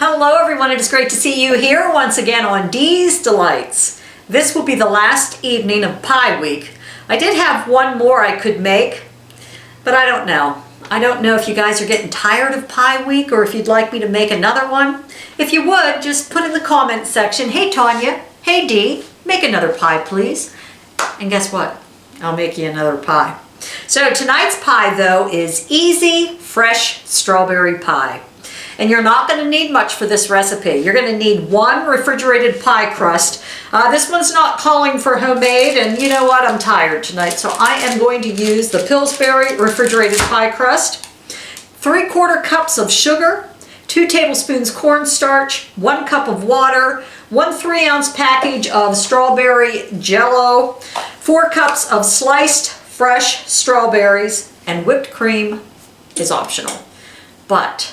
Hello everyone, it is great to see you here once again on Dee's Delights. This will be the last evening of Pie Week. I did have one more I could make, but I don't know. I don't know if you guys are getting tired of Pie Week or if you'd like me to make another one. If you would, just put in the comment section, hey Tanya, hey Dee, make another pie please. And guess what? I'll make you another pie. So tonight's pie though is easy, fresh strawberry pie. And you're not going to need much for this recipe. You're going to need one refrigerated pie crust. This one's not calling for homemade, and you know what? I'm tired tonight, so I am going to use the Pillsbury refrigerated pie crust. 3/4 cups of sugar, 2 tablespoons cornstarch, 1 cup of water, 1 3-ounce package of strawberry jello, 4 cups of sliced fresh strawberries, and whipped cream is optional. But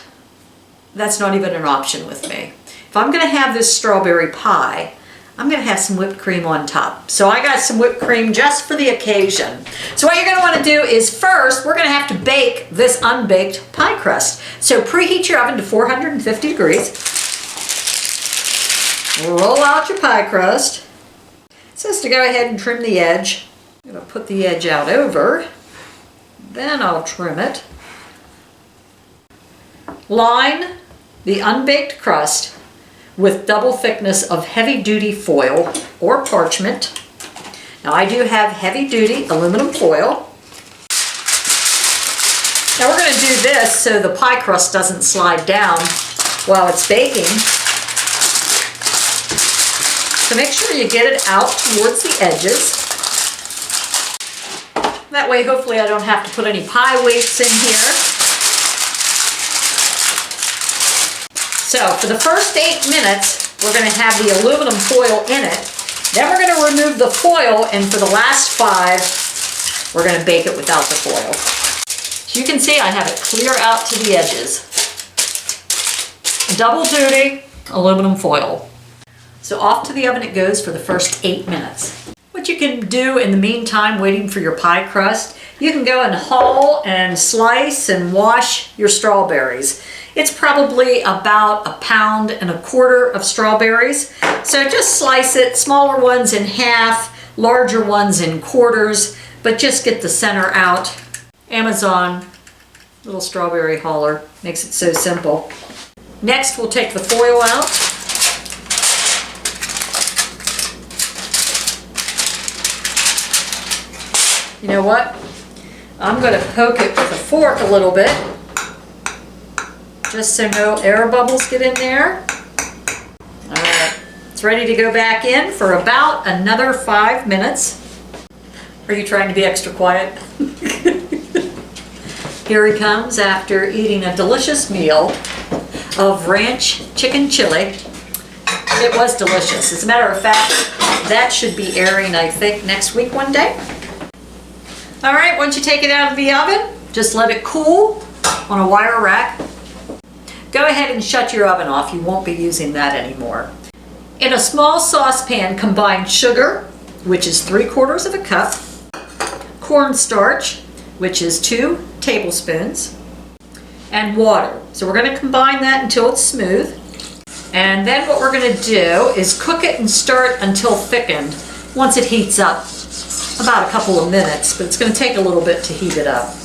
that's not even an option with me. If I'm going to have this strawberry pie, I'm going to have some whipped cream on top. So I got some whipped cream just for the occasion. So what you're going to want to do is first, we're going to have to bake this unbaked pie crust. So preheat your oven to 450 degrees. Roll out your pie crust. It says to go ahead and trim the edge. I'm going to put the edge out over. Then I'll trim it. Line the unbaked crust with double thickness of heavy duty foil or parchment. Now I do have heavy duty aluminum foil. Now we're going to do this so the pie crust doesn't slide down while it's baking. So make sure you get it out towards the edges. That way hopefully I don't have to put any pie weights in here. So for the first 8 minutes, we're going to have the aluminum foil in it. Then we're going to remove the foil, and for the last 5, we're going to bake it without the foil. As you can see, I have it clear out to the edges. Double duty aluminum foil. So off to the oven it goes for the first 8 minutes. What you can do in the meantime, waiting for your pie crust, you can go and hull and slice and wash your strawberries. It's probably about 1.25 pounds of strawberries. So just slice it, smaller ones in half, larger ones in quarters, but just get the center out. Amazon, little strawberry huller, makes it so simple. Next, we'll take the foil out. You know what? I'm going to poke it with a fork a little bit, just so no air bubbles get in there. All right, it's ready to go back in for about another 5 minutes. Are you trying to be extra quiet? Here he comes after eating a delicious meal of ranch chicken chili. It was delicious. As a matter of fact, that should be airing, I think, next week one day. All right, once you take it out of the oven, just let it cool on a wire rack. Go ahead and shut your oven off. You won't be using that anymore. In a small saucepan, combine sugar, which is 3/4 cup, cornstarch, which is 2 tablespoons, and water. So we're going to combine that until it's smooth. And then what we're going to do is cook it and stir it until thickened once it heats up. About a couple of minutes, but it's going to take a little bit to heat it up.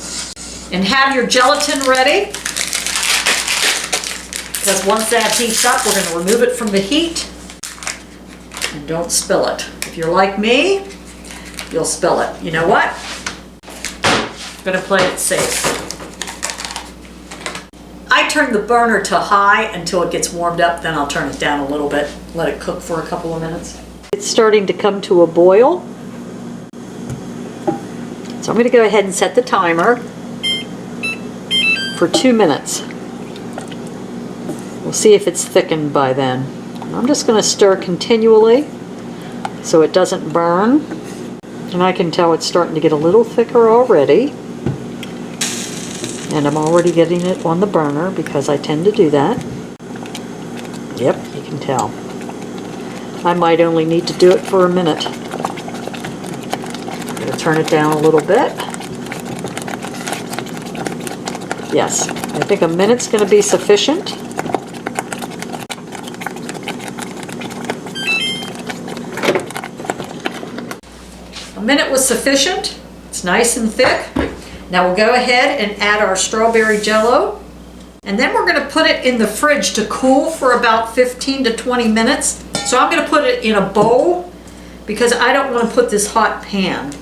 And have your gelatin ready, because once that heats up, we're going to remove it from the heat. And don't spill it. If you're like me, you'll spill it. You know what? I'm going to play it safe. I turn the burner to high until it gets warmed up, then I'll turn it down a little bit, let it cook for a couple of minutes. It's starting to come to a boil. So I'm going to go ahead and set the timer for 2 minutes. We'll see if it's thickened by then. I'm just going to stir continually so it doesn't burn. And I can tell it's starting to get a little thicker already. And I'm already getting it on the burner because I tend to do that. Yep, you can tell. I might only need to do it for a minute. Turn it down a little bit. Yes, I think a minute's going to be sufficient. A minute was sufficient. It's nice and thick. Now we'll go ahead and add our strawberry jello. And then we're going to put it in the fridge to cool for about 15 to 20 minutes. So I'm going to put it in a bowl because I don't want to put this hot pan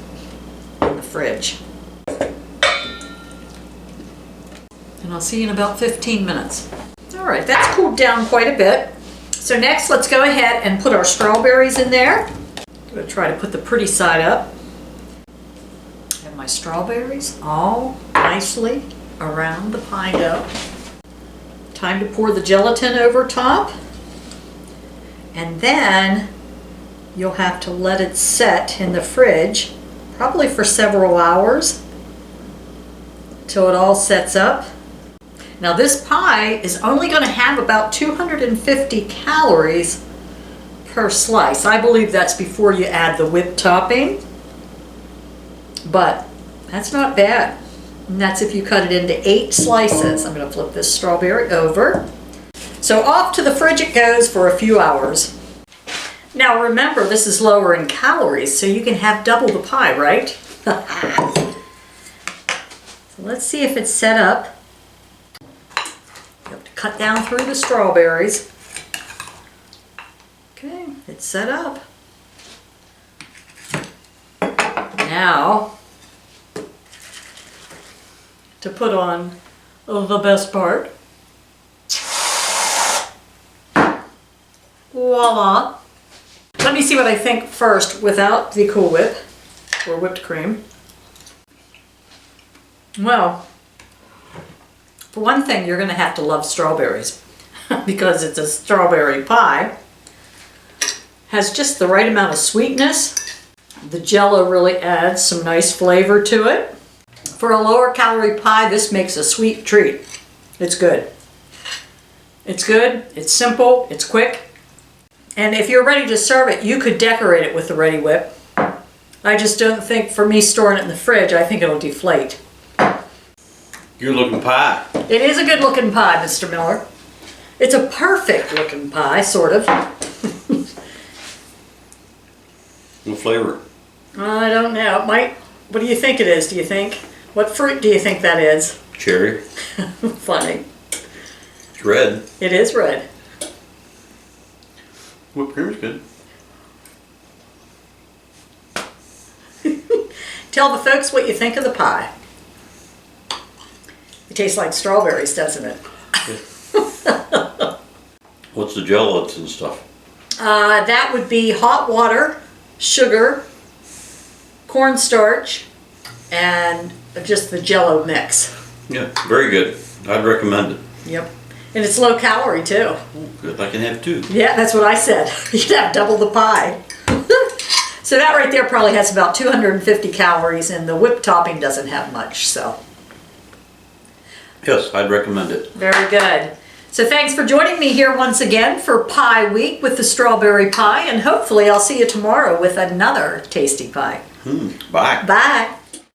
in the fridge. And I'll see you in about 15 minutes. All right, that's cooled down quite a bit. So next, let's go ahead and put our strawberries in there. I'm going to try to put the pretty side up. Have my strawberries all nicely around the pie dough. Time to pour the gelatin over top. And then you'll have to let it set in the fridge, probably for several hours, till it all sets up. Now this pie is only going to have about 250 calories per slice. I believe that's before you add the whipped topping, but that's not bad. And that's if you cut it into 8 slices. I'm going to flip this strawberry over. So off to the fridge it goes for a few hours. Now remember, this is lower in calories, so you can have double the pie, right? So let's see if it's set up. You have to cut down through the strawberries. Okay, it's set up. Now, to put on the best part. Voila! Let me see what I think first without the Cool Whip or whipped cream. Well, for one thing, you're going to have to love strawberries because it's a strawberry pie. Has just the right amount of sweetness. The Jell-O really adds some nice flavor to it. For a lower calorie pie, this makes a sweet treat. It's good. It's good, it's simple, it's quick. And if you're ready to serve it, you could decorate it with the Ready Whip. I just don't think, for me storing it in the fridge, I think it'll deflate. Good looking pie. It is a good looking pie, Mr. Miller. It's a perfect looking pie, sort of. What flavor? I don't know. It might. What do you think it is, do you think? What fruit do you think that is? Cherry. Funny. It's red. It is red. Whipped cream is good. Tell the folks what you think of the pie. It tastes like strawberries, doesn't it? What's the gelatin and stuff? That would be hot water, sugar, cornstarch, and just the Jell-O mix. Yeah, very good. I'd recommend it. Yep. And it's low calorie too. Oh, good. I can have 2. Yeah, that's what I said. You'd have double the pie. So that right there probably has about 250 calories, and the whipped topping doesn't have much, so. Yes, I'd recommend it. Very good. So thanks for joining me here once again for Pie Week with the strawberry pie, and hopefully I'll see you tomorrow with another tasty pie. Bye. Bye.